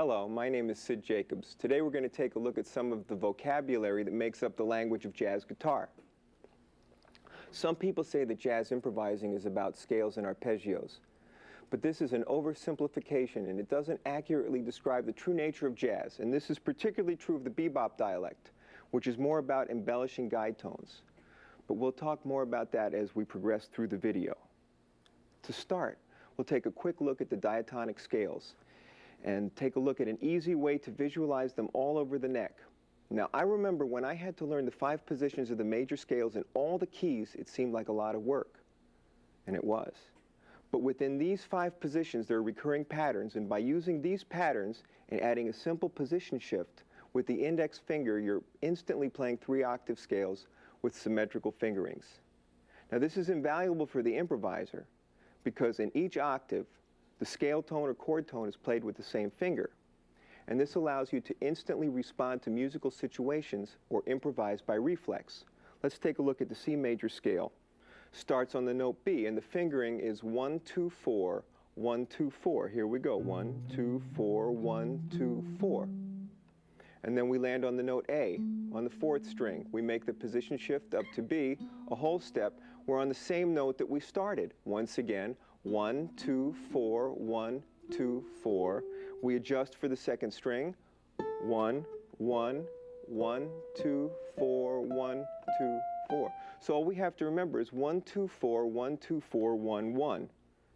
Hello, my name is Sid Jacobs. Today we're going to take a look at some of the vocabulary that makes up the language of jazz guitar. Some people say that jazz improvising is about scales and arpeggios, but this is an oversimplification and it doesn't accurately describe the true nature of jazz, and this is particularly true of the bebop dialect, which is more about embellishing guide tones. But we'll talk more about that as we progress through the video. To start, we'll take a quick look at the diatonic scales and take a look at an easy way to visualize them all over the neck. Now, I remember when I had to learn the 5 positions of the major scales in all the keys, it seemed like a lot of work, and it was. But within these 5 positions, there are recurring patterns, and by using these patterns and adding a simple position shift with the index finger, you're instantly playing 3-octave scales with symmetrical fingerings. Now, this is invaluable for the improviser because in each octave, the scale tone or chord tone is played with the same finger. And this allows you to instantly respond to musical situations or improvise by reflex. Let's take a look at the C major scale. Starts on the note B, and the fingering is 1, 2, 4, 1, 2, 4. Here we go, 1, 2, 4, 1, 2, 4. And then we land on the note A, on the 4th string. We make the position shift up to B, a whole step. We're on the same note that we started. Once again, 1, 2, 4, 1, 2, 4. We adjust for the 2nd string. 1, 1, 1, 2, 4, 1, 2, 4. So all we have to remember is 1, 2, 4, 1, 2, 4, 1, 1.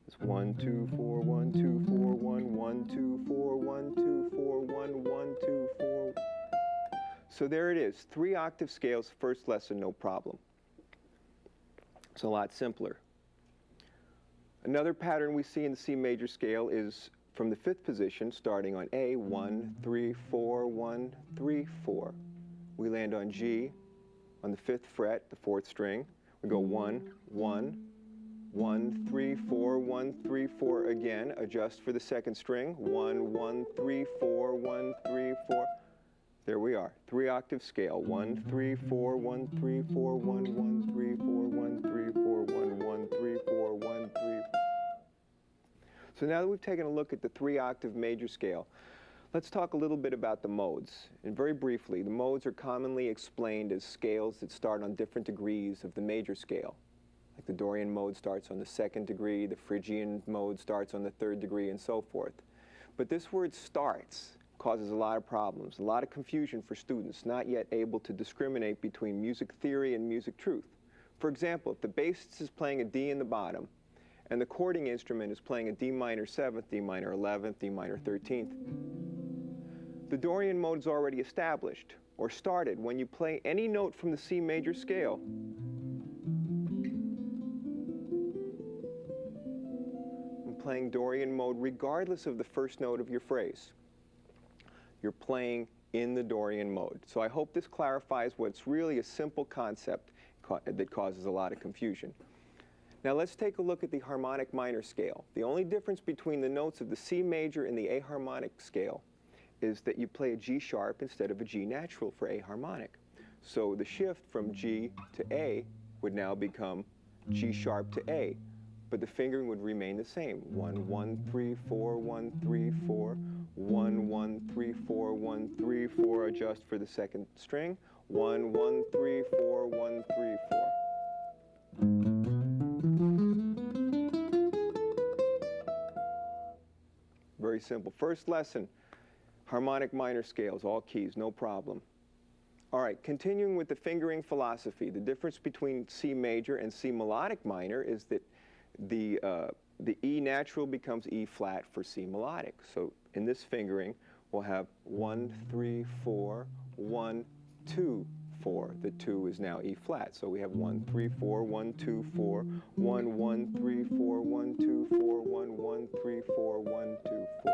It's 1, 2, 4, 1, 2, 4, 1, 1, 2, 4, 1, 2, 4, 1, 1, 2, 4. So there it is, 3-octave scales, first lesson, no problem. It's a lot simpler. Another pattern we see in the C major scale is from the 5th position, starting on A, 1, 3, 4, 1, 3, 4. We land on G, on the 5th fret, the 4th string. We go 1, 1, 1, 3, 4, 1, 3, 4 again. Adjust for the 2nd string. 1, 1, 3, 4, 1, 3, 4. There we are, 3-octave scale. 1, 3, 4, 1, 3, 4, 1, 1, 3, 4, 1, 3, 4, 1, 1, 3, 4, 1, 3. So now that we've taken a look at the 3-octave major scale, let's talk a little bit about the modes. And very briefly, the modes are commonly explained as scales that start on different degrees of the major scale. Like the Dorian mode starts on the 2nd degree, the Phrygian mode starts on the 3rd degree, and so forth. But this word starts causes a lot of problems, a lot of confusion for students not yet able to discriminate between music theory and music truth. For example, if the bassist is playing a D in the bottom and the chording instrument is playing a D minor 7th, D minor 11th, D minor 13th, the Dorian mode is already established or started when you play any note from the C major scale. I'm playing Dorian mode regardless of the first note of your phrase. You're playing in the Dorian mode. So I hope this clarifies what's really a simple concept that causes a lot of confusion. Now let's take a look at the harmonic minor scale. The only difference between the notes of the C major and the A harmonic scale is that you play a G sharp instead of a G natural for A harmonic. So the shift from G to A would now become G sharp to A, but the fingering would remain the same. 1, 1, 3, 4, 1, 3, 4. 1, 1, 3, 4, 1, 3, 4, adjust for the 2nd string. 1, 1, 3, 4, 1, 3, 4. Very simple. First lesson, harmonic minor scales, all keys, no problem. All right, continuing with the fingering philosophy, the difference between C major and C melodic minor is that the E natural becomes E flat for C melodic. So in this fingering, we'll have 1, 3, 4, 1, 2, 4. The 2 is now E flat. So we have 1, 3, 4, 1, 2, 4, 1, 1, 3, 4, 1, 2, 4, 1, 1, 3, 4, 1, 2, 4.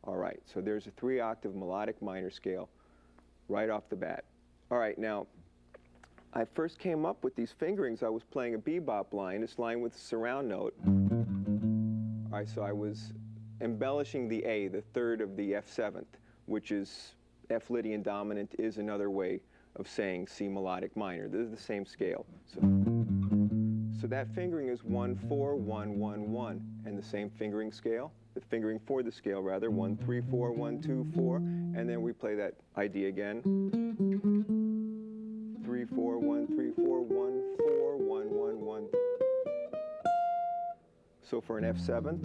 All right, so there's a 3-octave melodic minor scale right off the bat. All right, now, I first came up with these fingerings. I was playing a bebop line, this line with a surround note. All right, so I was embellishing the A, the 3rd of the F7th, which is F Lydian dominant is another way of saying C melodic minor. This is the same scale. So So that fingering is 1, 4, 1, 1, 1. And the same fingering scale, the fingering for the scale rather, 1, 3, 4, 1, 2, 4. And then we play that idea again. 3, 4, 1, 3, 4, 1, 4, 1, 1, 1. So for an F7th,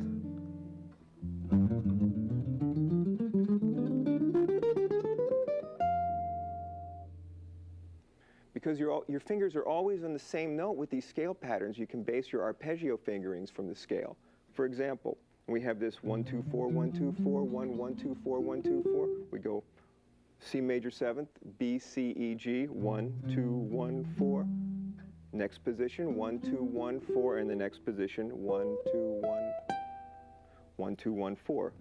because your fingers are always on the same note with these scale patterns, you can base your arpeggio fingerings from the scale. For example, we have this 1, 2, 4, 1, 2, 4, 1, 1, 2, 4, 1, 2, 4. We go C major 7th, B, C, E, G, 1, 2, 1, 4. Next position, 1, 2, 1, 4, and the next position, 1, 2, 1, 1, 2, 1, 4.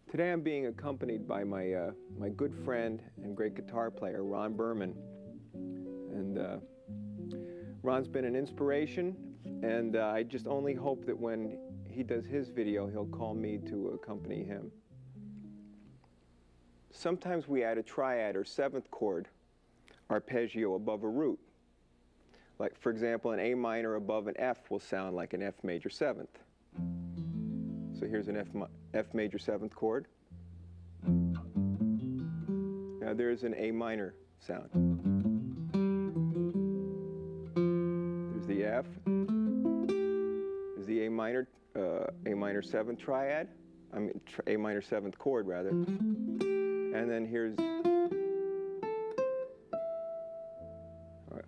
Today I'm being accompanied by my good friend and great guitar player, Ron Berman. And Ron's been an inspiration, and I just only hope that when he does his video, he'll call me to accompany him. Sometimes we add a triad or 7th chord arpeggio above a root. Like, for example, an A minor above an F will sound like an F major 7th. So here's an F major 7th chord. Now there's an A minor sound. There's the F. There's the A minor 7th triad. I mean, A minor 7th chord, rather. And then here's, all right.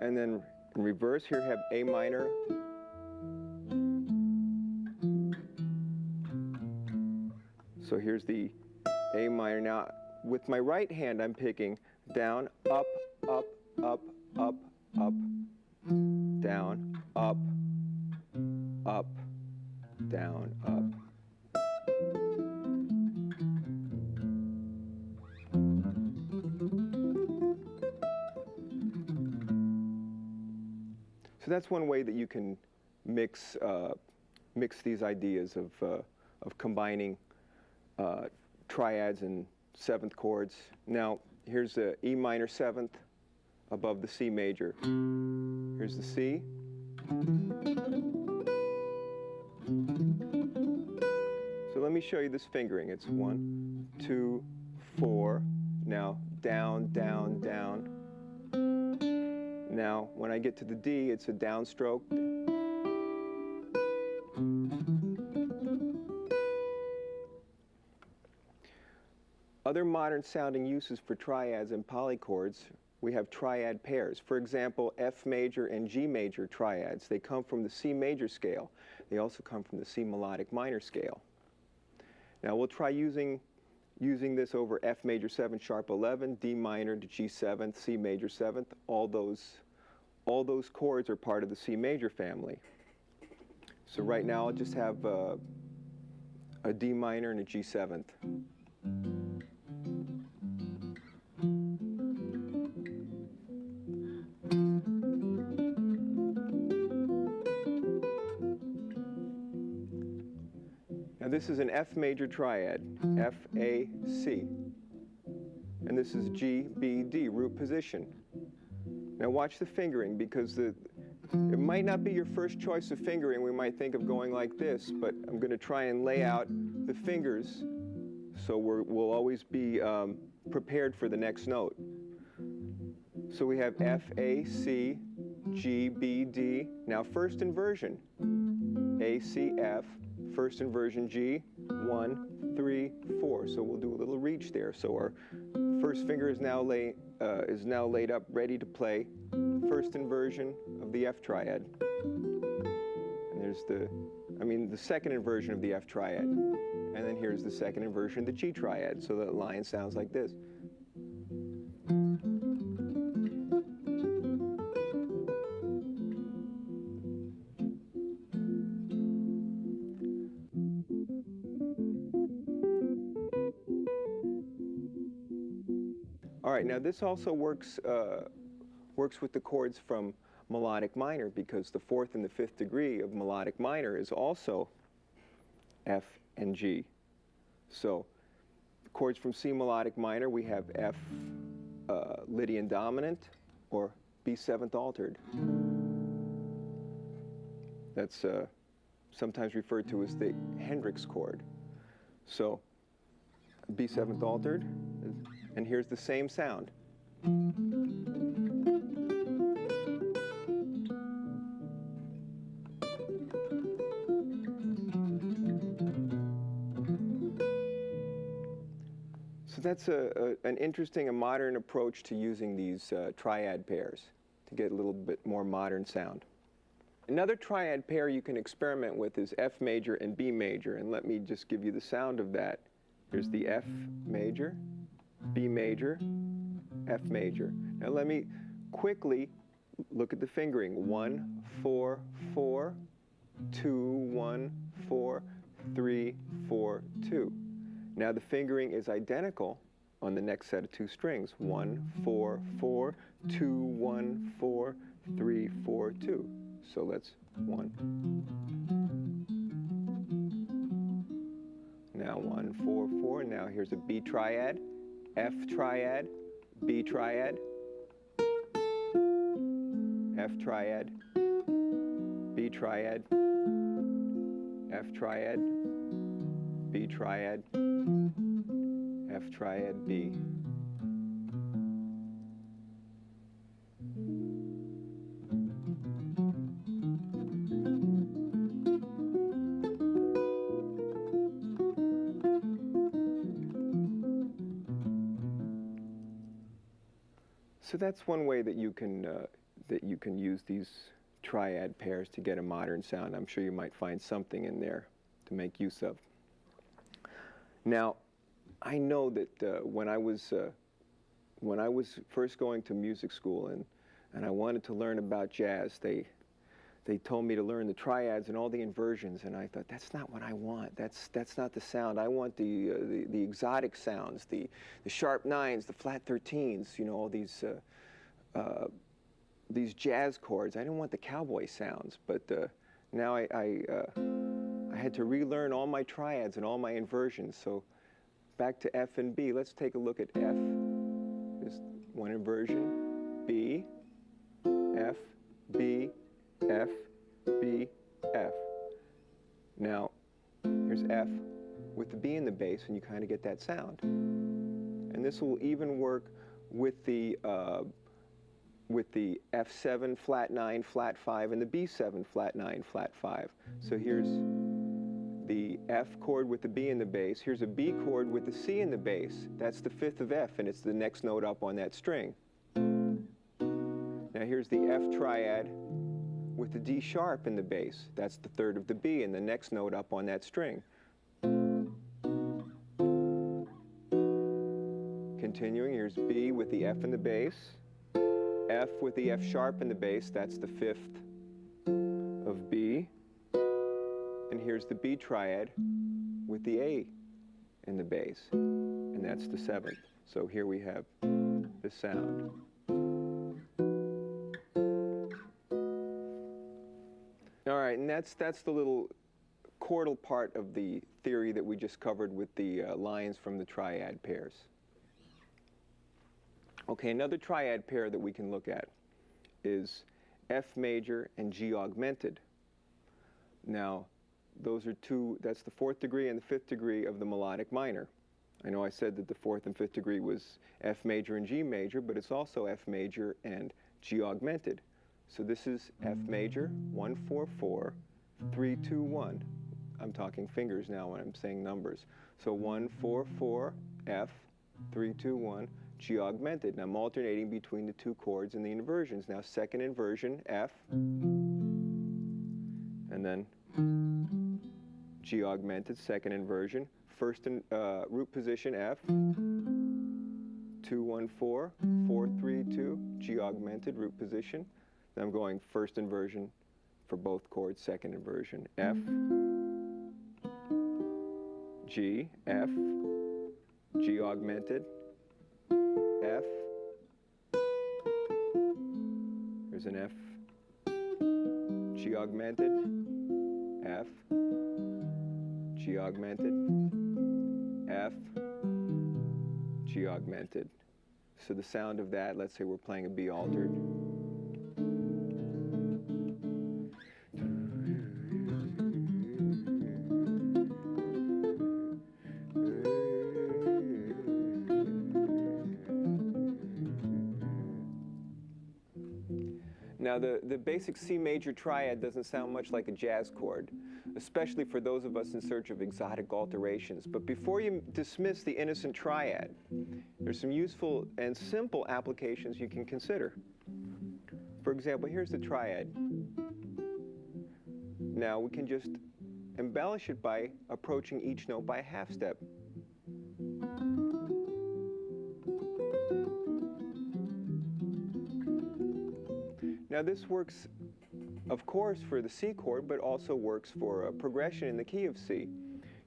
And then in reverse, here have A minor. So here's the A minor. Now, with my right hand, I'm picking down, up, up, up, up, up, down, up, up, down, up. So that's one way that you can mix these ideas of combining triads and 7th chords. Now here's the E minor 7th above the C major. Here's the C. So let me show you this fingering. It's 1, 2, 4. Now down, down, down. Now, when I get to the D, it's a downstroke. Other modern sounding uses for triads and polychords, we have triad pairs. For example, F major and G major triads. They come from the C major scale. They also come from the C melodic minor scale. Now we'll try using this over F major 7 sharp 11, D minor to G 7th, C major 7th. All those chords are part of the C major family. So right now I'll just have a D minor and a G 7th. Now this is an F major triad, F, A, C. And this is G, B, D, root position. Now watch the fingering, because it might not be your first choice of fingering. We might think of going like this, but I'm going to try and lay out the fingers so we'll always be prepared for the next note. So we have F, A, C, G, B, D. Now first inversion, A, C, F. First inversion G, 1, 3, 4. So we'll do a little reach there. So our first finger is now laid up, ready to play first inversion of the F triad. And there's the second inversion of the F triad. And then here's the second inversion of the G triad. So the line sounds like this. All right, now this also works with the chords from melodic minor, because the 4th and the 5th degree of melodic minor is also F and G. So chords from C melodic minor, we have F Lydian dominant or B seventh altered. That's sometimes referred to as the Hendrix chord. So B seventh altered, and here's the same sound. So that's an interesting and modern approach to using these triad pairs to get a little bit more modern sound. Another triad pair you can experiment with is F major and B major, and let me just give you the sound of that. Here's the F major, B major, F major. Now let me quickly look at the fingering. 1, 4, 4, 2, 1, 4, 3, 4, 2. Now the fingering is identical on the next set of two strings. 1, 4, 4, 2, 1, 4, 3, 4, 2. So let's 1. Now 1, 4, 4. Now here's a B triad, F triad, B triad, F triad, B triad, F triad, B triad, F triad, B. So that's one way that you can use these triad pairs to get a modern sound. I'm sure you might find something in there to make use of. Now, I know that when I was first going to music school and I wanted to learn about jazz, they told me to learn the triads and all the inversions, and I thought, that's not what I want. That's not the sound. I want the exotic sounds, the sharp nines, the flat 13s, you know, all these jazz chords. I didn't want the cowboy sounds, but now I had to relearn all my triads and all my inversions. So back to F and B. Let's take a look at F. There's one inversion. B, F, B, F, B, F. Now, here's F with the B in the bass, and you kind of get that sound. And this will even work with the F7 flat 9 flat 5 and the B7 flat 9 flat 5. So here's the F chord with the B in the bass. Here's a B chord with the C in the bass. That's the fifth of F, and it's the next note up on that string. Now here's the F triad with the D sharp in the bass. That's the third of the B and the next note up on that string. Continuing, here's B with the F in the bass, F with the F sharp in the bass, that's the fifth of B, and here's the B triad with the A in the bass, and that's the seventh. So here we have the sound. All right, and that's the little chordal part of the theory that we just covered with the lines from the triad pairs. Okay, another triad pair that we can look at is F major and G augmented. Now, those are that's the fourth degree and the fifth degree of the melodic minor. I know I said that the fourth and fifth degree was F major and G major, but it's also F major and G augmented. So this is F major, 1, 4, 4, 3, 2, 1. I'm talking fingers now when I'm saying numbers. So 1, 4, 4, F, 3, 2, 1, G augmented. And I'm alternating between the two chords and the inversions. Now second inversion, F, and then G augmented, second inversion. First in root position, F, 2, 1, 4, 4, 3, 2, G augmented, root position. Then I'm going first inversion for both chords, second inversion, F, G, F, G augmented, F, here's an F, G augmented, F, G augmented, F, G augmented. So the sound of that, let's say we're playing a B altered. Now the basic C major triad doesn't sound much like a jazz chord, especially for those of us in search of exotic alterations. But before you dismiss the innocent triad, there's some useful and simple applications you can consider. For example, here's the triad. Now we can just embellish it by approaching each note by a half step. Now this works, of course, for the C chord, but also works for a progression in the key of C.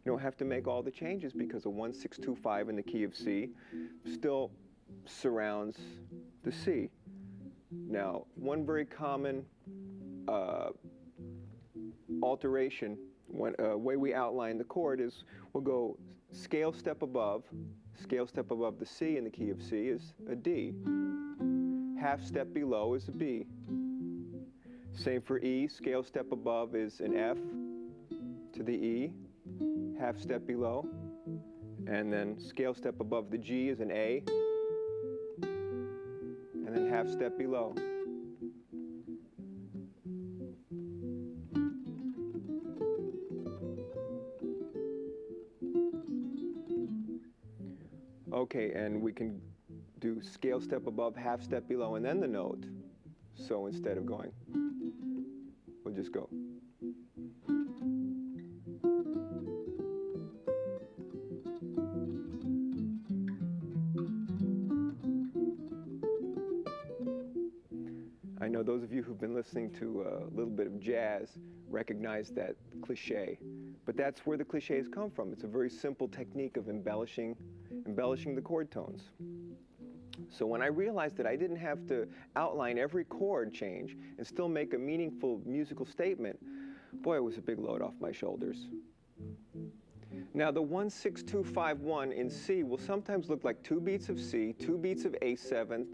You don't have to make all the changes because a 1, 6, 2, 5 in the key of C still surrounds the C. Now, one very common alteration, way we outline the chord is we'll go scale step above the C in the key of C is a D. Half step below is a B. Same for E, scale step above is an F to the E, half step below. And then scale step above the G is an A, and then half step below. Okay, and we can do scale step above, half step below, and then the note. So instead of going, we'll just go. I know those of you who've been listening to a little bit of jazz recognize that cliche, but that's where the cliches come from. It's a very simple technique of embellishing the chord tones. So when I realized that I didn't have to outline every chord change and still make a meaningful musical statement, boy, it was a big load off my shoulders. Now the 1, 6, 2, 5, 1 in C will sometimes look like 2 beats of C, 2 beats of A7th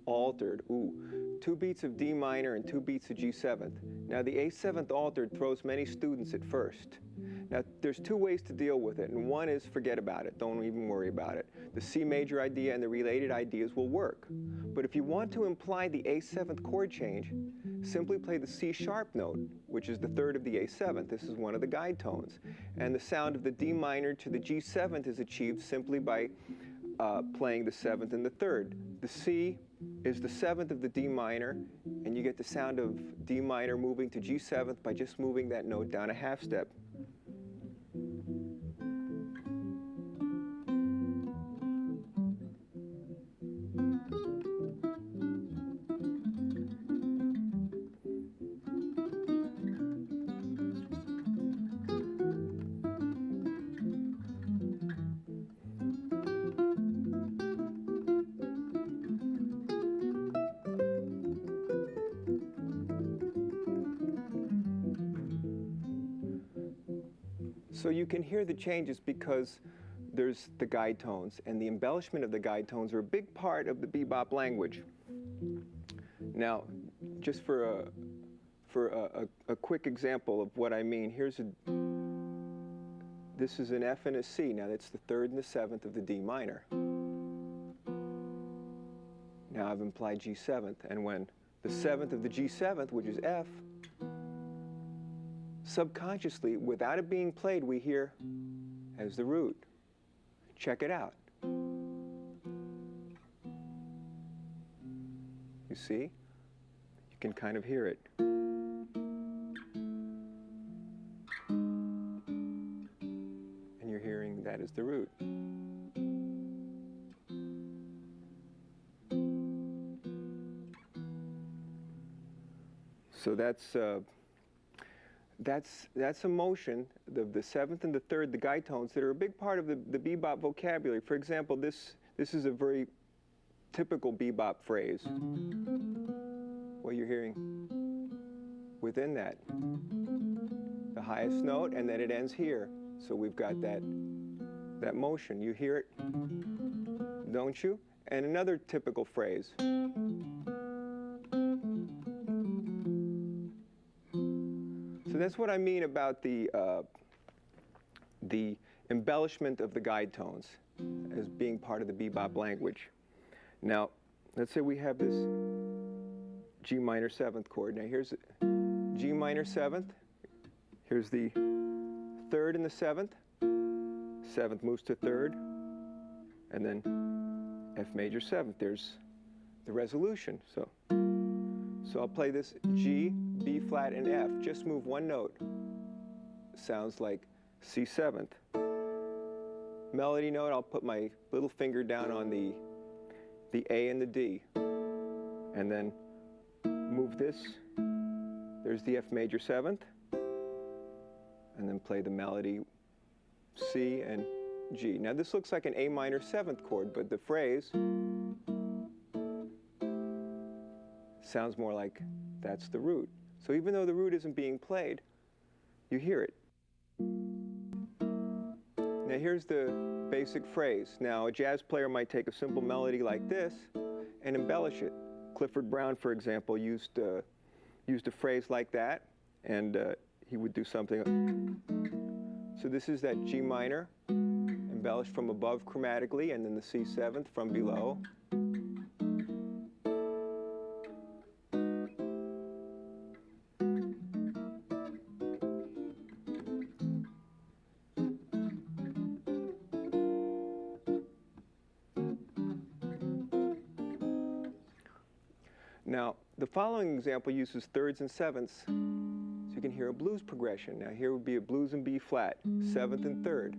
altered, 2 beats of D minor and 2 beats of G7th. Now the A7th altered throws many students at first. Now there's 2 ways to deal with it, and one is forget about it, don't even worry about it. The C major idea and the related ideas will work. But if you want to imply the A7th chord change, simply play the C sharp note, which is the 3rd of the A7th. This is one of the guide tones. And the sound of the D minor to the G7th is achieved simply by playing the 7th and the 3rd. The C is the 7th of the D minor, and you get the sound of D minor moving to G7th by just moving that note down a half step. So you can hear the changes because there's the guide tones, and the embellishment of the guide tones are a big part of the bebop language. Now, just for a quick example of what I mean, this is an F and a C. Now that's the 3rd and the 7th of the D minor. Now I've implied G7th, and when the 7th of the G7th, which is F, subconsciously, without it being played, we hear as the root. Check it out. You see? You can kind of hear it. And you're hearing that as the root. So that's a motion, the 7th and the 3rd, the guide tones, that are a big part of the bebop vocabulary. For example, this is a very typical bebop phrase. What you're hearing within that, the highest note, and then it ends here. So we've got that motion. You hear it don't you? And another typical phrase. So that's what I mean about the embellishment of the guide tones as being part of the bebop language. Now, let's say we have this G minor 7th chord. Now here's G minor 7th. Here's the 3rd and the 7th. 7th moves to 3rd. And then F major 7th. There's the resolution. So I'll play this G, B flat, and F. Just move one note. Sounds like C 7th. Melody note, I'll put my little finger down on the A and the D. And then move this. There's the F major 7th. And then play the melody C and G. Now this looks like an A minor 7th chord, but the phrase sounds more like that's the root. So even though the root isn't being played, you hear it. Now here's the basic phrase. Now a jazz player might take a simple melody like this and embellish it. Clifford Brown, for example, used a phrase like that, and he would do something. So this is that G minor, embellished from above chromatically, and then the C 7th from below. Now, the following example uses 3rds and 7ths, so you can hear a blues progression. Now, here would be a blues in B flat, 7th and 3rd.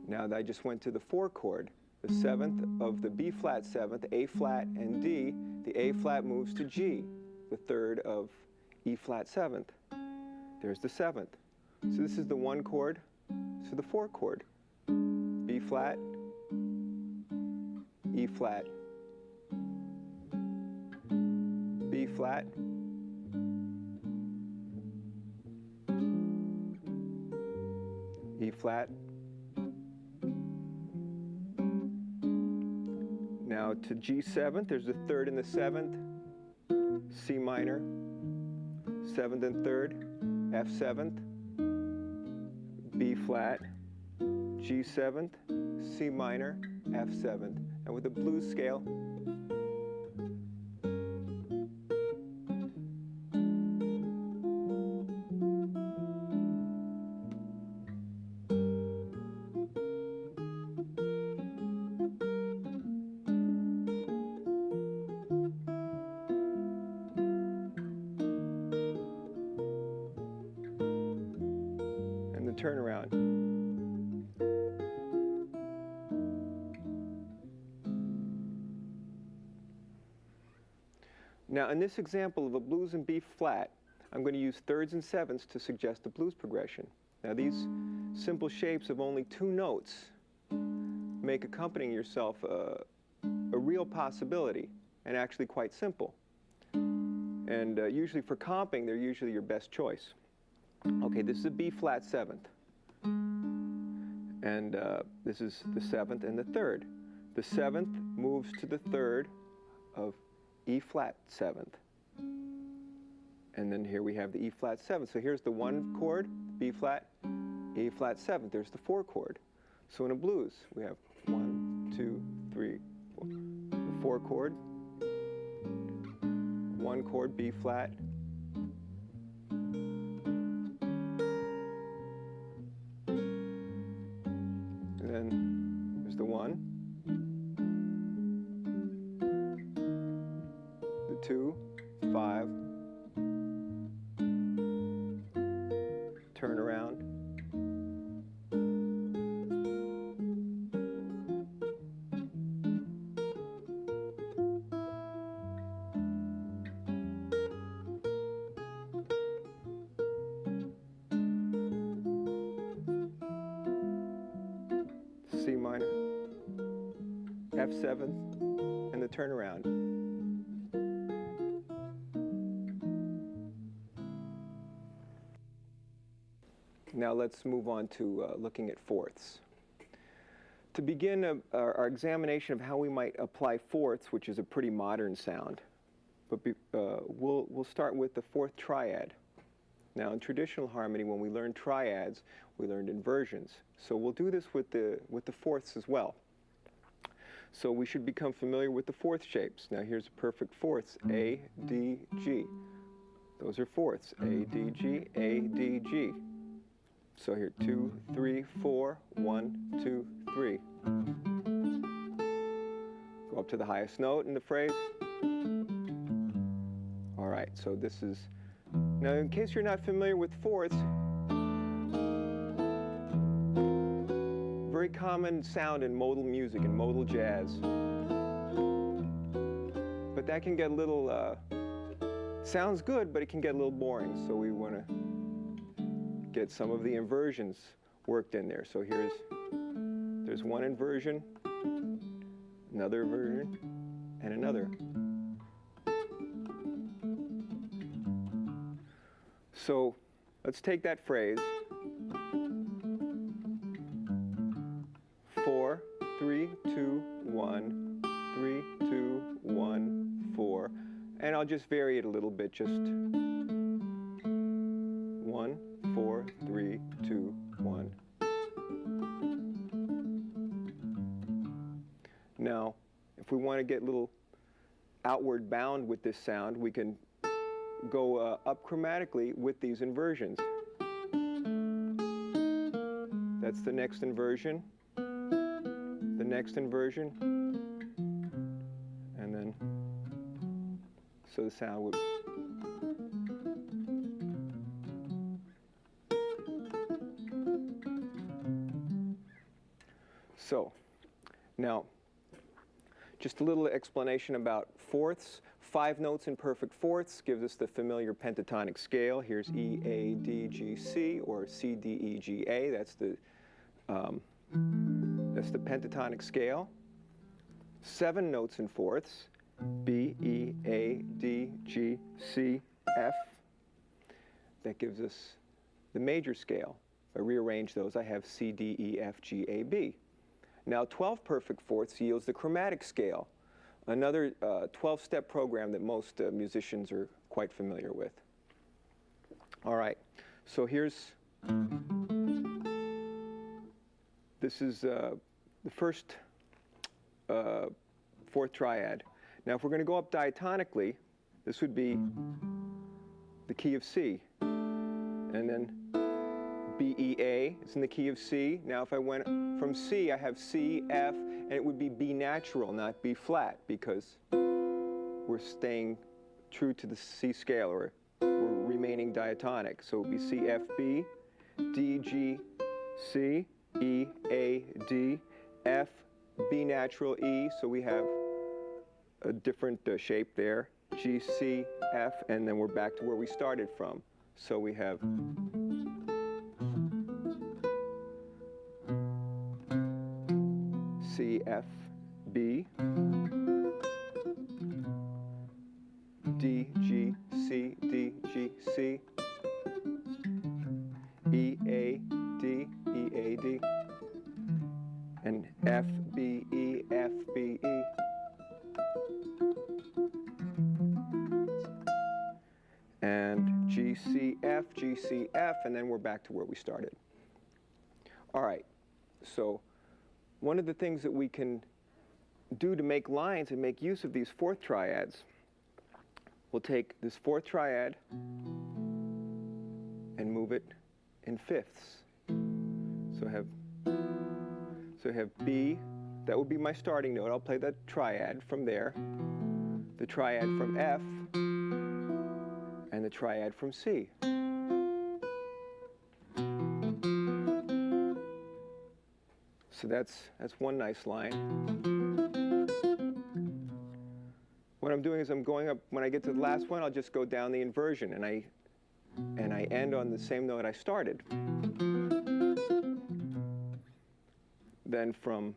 Now, I just went to the 4 chord, the 7th of the B flat 7th, A flat, and D. The A flat moves to G, the 3rd of E flat 7th. There's the 7th. So this is the 1 chord, so the 4 chord, B flat, E flat, B flat, E flat. Now to G 7th, there's the 3rd and the 7th, C minor, 7th and 3rd, F 7th, B flat, G 7th, C minor, F 7th. And with the blues scale, and the turnaround. Now, in this example of a blues in B flat, I'm going to use 3rds and 7ths to suggest a blues progression. Now, these simple shapes of only 2 notes make accompanying yourself a real possibility, and actually quite simple. And usually for comping, they're usually your best choice. Okay, this is a B flat 7th. And this is the 7th and the 3rd. The 7th moves to the 3rd of E flat 7th. And then here we have the E flat 7th. So here's the 1 chord, B flat, E flat 7th. There's the 4 chord. So in a blues, we have 1, 2, 3, 4. The 4 chord, 1 chord, B flat, and then there's the 1, the 2, 5, turn around, C minor, F7, and the turnaround. Now let's move on to looking at fourths. To begin our examination of how we might apply fourths, which is a pretty modern sound, but we'll start with the fourth triad. Now, in traditional harmony, when we learn triads, we learned inversions. So we'll do this with the fourths as well. So we should become familiar with the fourth shapes. Now, here's perfect fourths: A, D, G. Those are fourths: A, D, G, A, D, G. So here, 2, 3, 4, 1, 2, 3. Go up to the highest note in the phrase. All right, so this is, now in case you're not familiar with fourths, very common sound in modal music, in modal jazz. But that can get a little, sounds good, but it can get a little boring, so we want to get some of the inversions worked in there. So there's one inversion, another inversion, and another. So let's take that phrase, 4, 3, 2, 1, 3, 2, 1, 4, and I'll just vary it a little bit, just 1, 4, 3, 2, 1. Now, if we want to get a little outward bound with this sound, we can go up chromatically with these inversions. That's the next inversion, the next inversion, and then, so the sound would. So, now, just a little explanation about fourths. 5 notes in perfect fourths gives us the familiar pentatonic scale. Here's E, A, D, G, C, or C, D, E, G, A. That's the pentatonic scale. 7 notes in fourths: B, E, A, D, G, C, F. That gives us the major scale. If I rearrange those, I have C, D, E, F, G, A, B. Now, 12 perfect fourths yields the chromatic scale, another 12-step program that most musicians are quite familiar with. All right, so this is the first fourth triad. Now, if we're going to go up diatonically, this would be the key of C, and then B, E, A is in the key of C. Now, if I went from C, I have C, F, and it would be B natural, not B flat, because we're staying true to the C scale, or we're remaining diatonic. So it would be C, F, B, D, G, C, E, A, D, F, B natural, E. So we have a different shape there. G, C, F, and then we're back to where we started from. So we have C, F, B, D, G, C, D, G, C, E, A, D, E, A, D, and F, B, E, F, B, E. And G, C, F, G, C, F, and then we're back to where we started. All right, so one of the things that we can do to make lines and make use of these fourth triads, we'll take this fourth triad and move it in fifths. So I have B, that would be my starting note. I'll play the triad from there, the triad from F, and the triad from C. So that's one nice line. What I'm doing is I'm going up, when I get to the last one, I'll just go down the inversion, and I end on the same note I started. Then from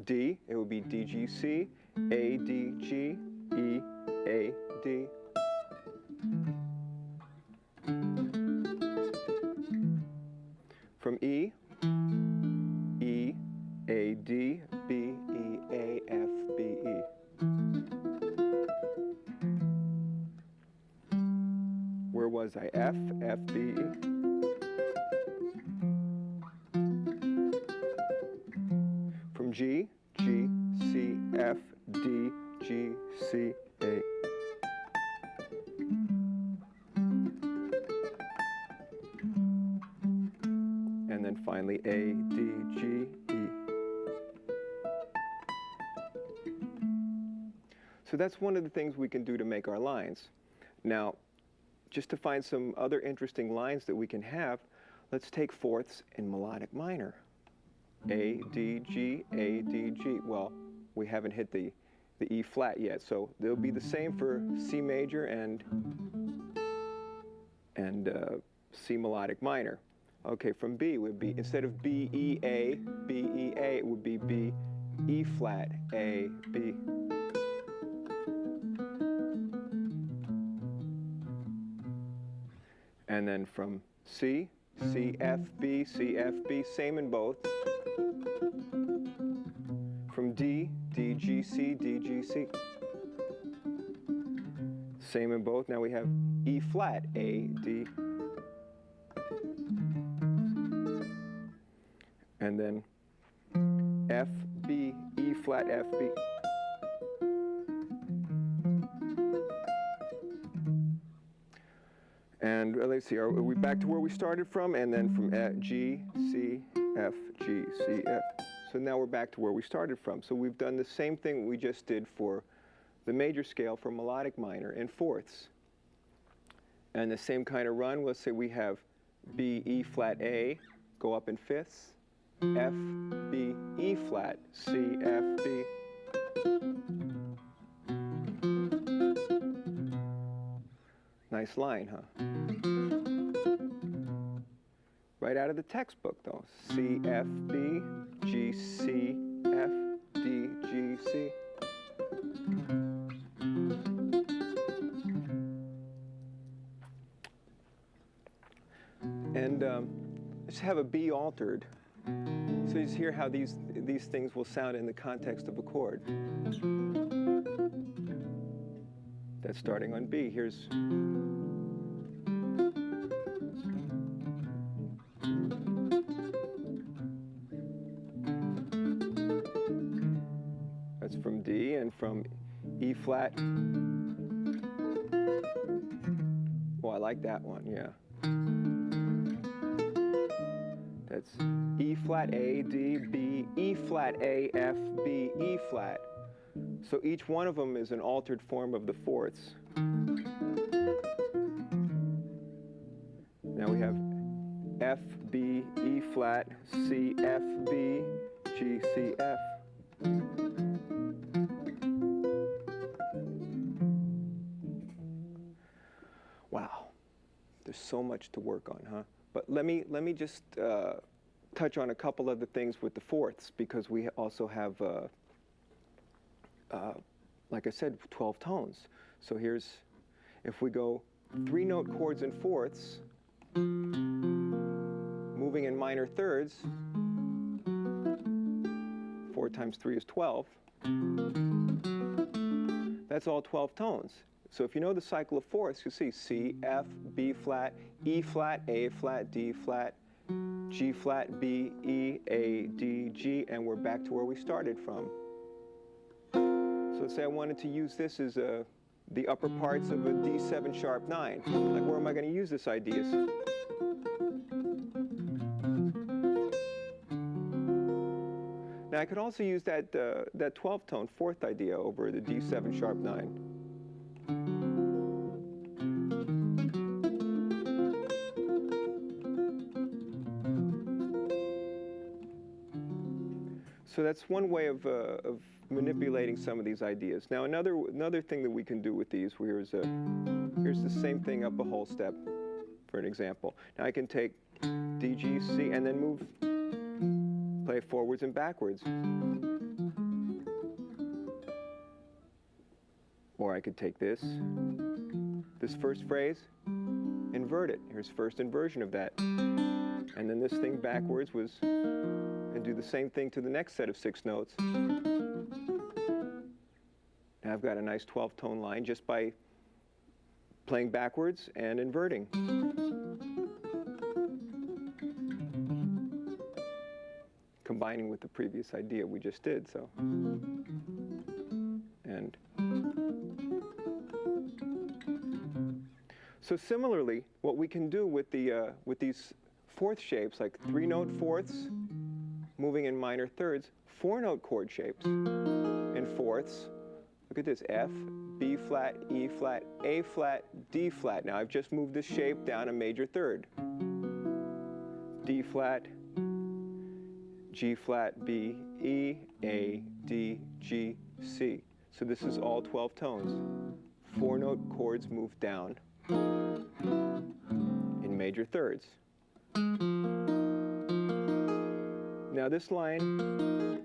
D, it would be D, G, C, A, D, G, E, A, D. From E, E, A, D, F, F, B, E. From G, G, C, F, D, G, C, A. And then finally A, D, G, E. So that's one of the things we can do to make our lines. Now, just to find some other interesting lines that we can have, let's take fourths in melodic minor. A, D, G, A, D, G. Well, we haven't hit the E flat yet, so they'll be the same for C major and C melodic minor. Okay, from B would be, instead of B, E, A, B, E, A, it would be B, E flat, A, B. And then from C, C, F, B, C, F, B, same in both. From D, D, G, C, D, G, C. Same in both. Now we have E flat, A, D. And then F, B, E flat, F, B. And let's see, are we back to where we started from? And then from G, C, F, G, C, F. So now we're back to where we started from. So we've done the same thing we just did for the major scale for melodic minor in fourths. And the same kind of run, let's say we have B, E flat, A, go up in fifths, F, B, E flat, C, F, B. Nice line, huh? Right out of the textbook, though. C, F, B, G, C, F, D, G, C. And let's have a B altered. So you just hear how these things will sound in the context of a chord. That's starting on B. Here's that's from D, and from E flat. Oh, I like that one, yeah. That's E flat, A, D, B, E flat, A, F, B, E flat. So each one of them is an altered form of the fourths. Now we have F, B, E flat, C, F, B, G, C, F. Wow, there's so much to work on, huh? But let me just touch on a couple of the things with the fourths, because we also have, like I said, 12 tones. So here's, if we go 3-note chords in fourths, moving in minor thirds, 4 times 3 is 12. That's all 12 tones. So if you know the cycle of fourths, you see C, F, B flat, E flat, A flat, D flat, G flat, B, E, A, D, G, and we're back to where we started from. So let's say I wanted to use this as the upper parts of a D7 sharp 9. Like, where am I going to use this idea? Now I could also use that 12-tone fourth idea over the D7 sharp 9. So that's one way of manipulating some of these ideas. Now another thing that we can do with these, here's the same thing up a whole step, for an example. Now I can take D, G, C, and then play forwards and backwards. Or I could take this first phrase, invert it. Here's first inversion of that. And then this thing backwards and do the same thing to the next set of 6 notes. Now I've got a nice 12-tone line just by playing backwards and inverting. Combining with the previous idea we just did, so. And so similarly, what we can do with these fourth shapes, like 3-note fourths, moving in minor thirds, 4-note chord shapes in fourths. Look at this: F, B flat, E flat, A flat, D flat. Now I've just moved this shape down a major third. D flat, G flat, B, E, A, D, G, C. So this is all 12 tones. 4-note chords moved down in major thirds. Now this line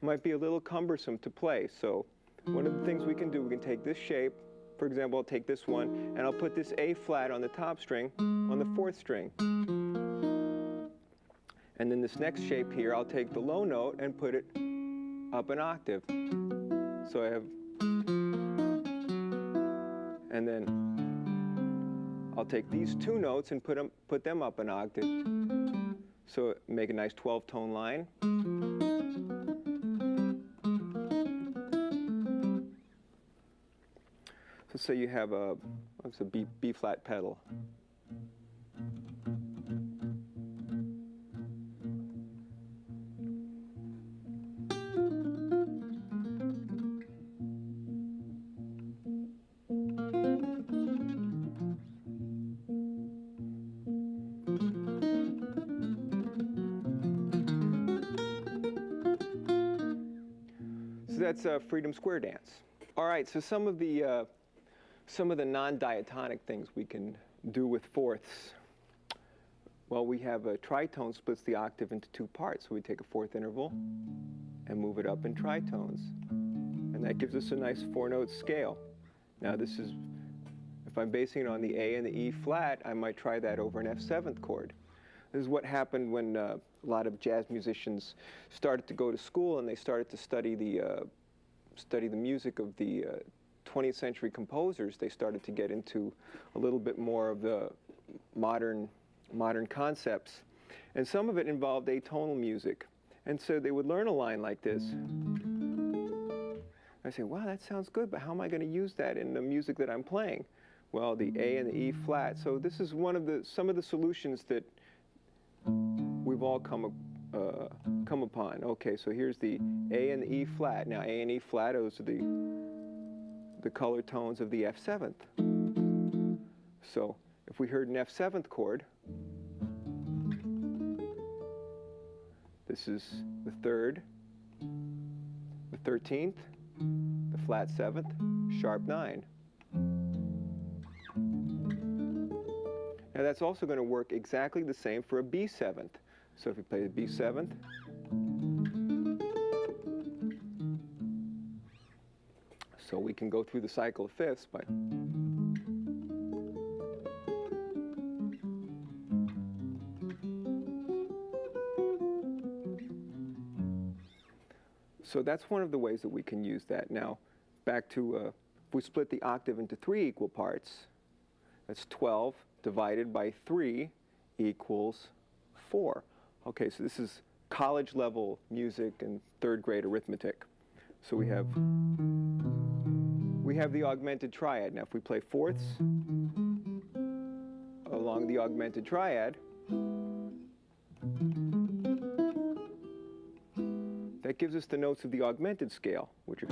might be a little cumbersome to play, so one of the things we can do, we can take this shape, for example, I'll take this one, and I'll put this A flat on the top string on the 4th string. And then this next shape here, I'll take the low note and put it up an octave. So I have, and then I'll take these 2 notes and put them up an octave. So make a nice 12-tone line. So say you have a B flat pedal. So that's a freedom square dance. All right, so some of the non-diatonic things we can do with fourths. Well, we have a tritone splits the octave into 2 parts. So we take a 4th interval and move it up in tritones. And that gives us a nice 4-note scale. Now this is, if I'm basing it on the A and the E flat, I might try that over an F7th chord. This is what happened when a lot of jazz musicians started to go to school and they started to study the music of the 20th century composers. They started to get into a little bit more of the modern concepts. And some of it involved atonal music. And so they would learn a line like this. I say, wow, that sounds good, but how am I going to use that in the music that I'm playing? Well, the A and the E flat. So this is some of the solutions that we've all come upon. Okay, so here's the A and the E flat. Now A and E flat, those are the color tones of the F7th. So if we heard an F7th chord, this is the 3rd, the 13th, the flat 7th, sharp 9. Now that's also going to work exactly the same for a B7th. So if we play the B7th, so we can go through the cycle of fifths by so that's one of the ways that we can use that. Now, back to, if we split the octave into 3 equal parts, that's 12 divided by 3 equals 4. Okay, so this is college level music and 3rd grade arithmetic. So we have the augmented triad. Now if we play fourths along the augmented triad, that gives us the notes of the augmented scale, which are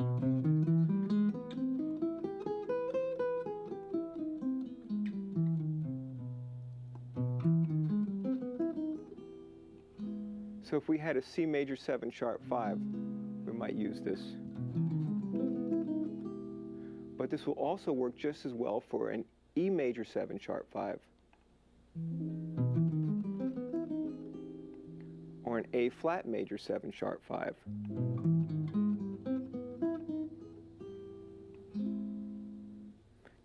so if we had a C major 7 sharp 5, we might use this. But this will also work just as well for an E major 7 sharp 5. Or an A flat major 7 sharp 5.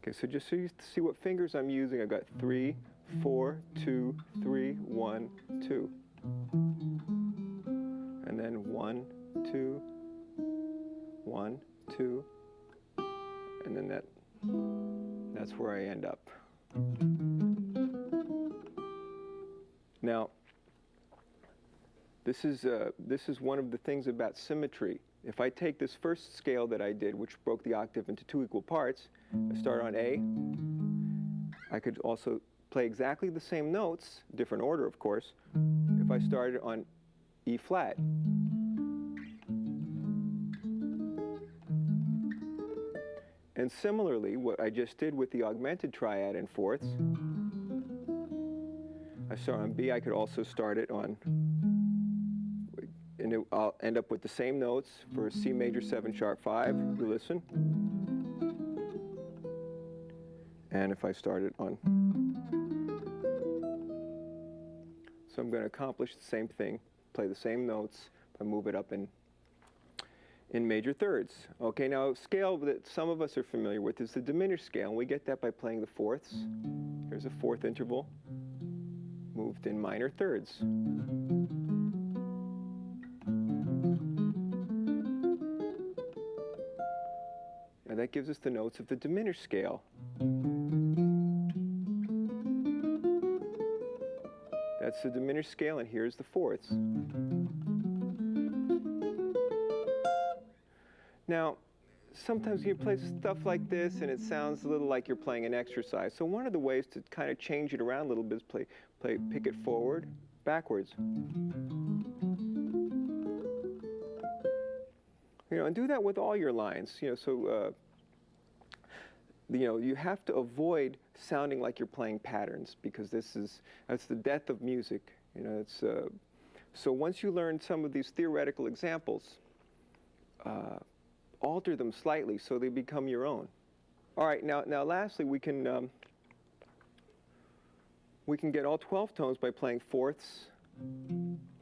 Okay, so just so you see what fingers I'm using, I've got 3, 4, 2, 3, 1, 2. And then 1, 2, 1, 2, and then that That's where I end up. Now, this is one of the things about symmetry. If I take this first scale that I did, which broke the octave into 2 equal parts, I start on A. I could also play exactly the same notes, different order of course, if I started on E flat. And similarly, what I just did with the augmented triad in fourths, I start on B, I could also start it on, and I'll end up with the same notes for C major 7 sharp 5. You listen. And if I start it on, so I'm going to accomplish the same thing, play the same notes, if I move it up in major thirds. Okay, now a scale that some of us are familiar with is the diminished scale, and we get that by playing the fourths. Here's a fourth interval, moved in minor thirds. And that gives us the notes of the diminished scale. That's the diminished scale, and here's the fourths. Now, sometimes you play stuff like this and it sounds a little like you're playing an exercise. So one of the ways to kind of change it around a little bit is pick it forward, backwards. You know, and do that with all your lines. You know, so you know, you have to avoid sounding like you're playing patterns, because that's the death of music. You know, it's so once you learn some of these theoretical examples, alter them slightly so they become your own. All right, now lastly, we can get all 12 tones by playing fourths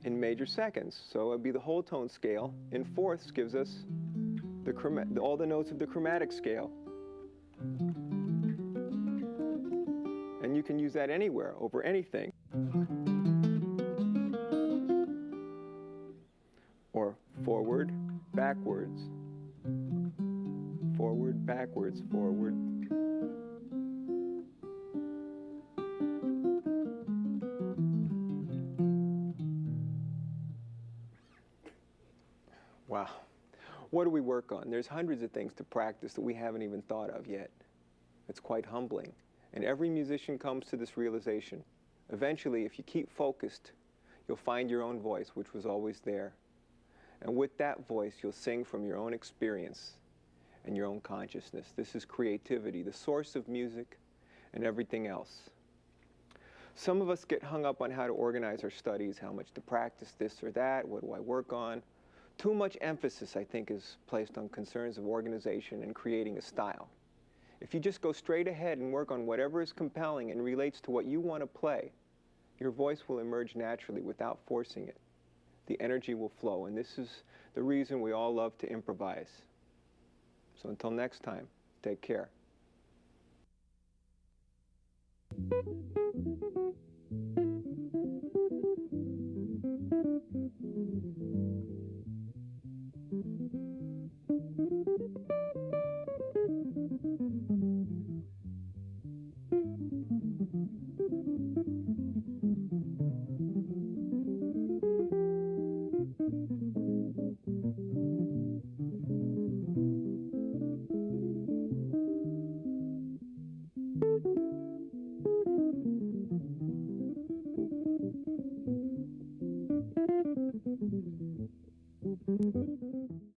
in major seconds. So it'd be the whole tone scale in fourths gives us all the notes of the chromatic scale. And you can use that anywhere, over anything. Or forward, backwards. Forward, backwards, forward. Wow. What do we work on? There's hundreds of things to practice that we haven't even thought of yet. It's quite humbling. And every musician comes to this realization. Eventually, if you keep focused, you'll find your own voice, which was always there. And with that voice, you'll sing from your own experience and your own consciousness. This is creativity, the source of music and everything else. Some of us get hung up on how to organize our studies, how much to practice this or that, what do I work on. Too much emphasis, I think, is placed on concerns of organization and creating a style. If you just go straight ahead and work on whatever is compelling and relates to what you want to play, your voice will emerge naturally without forcing it. The energy will flow, and this is the reason we all love to improvise. So until next time, take care.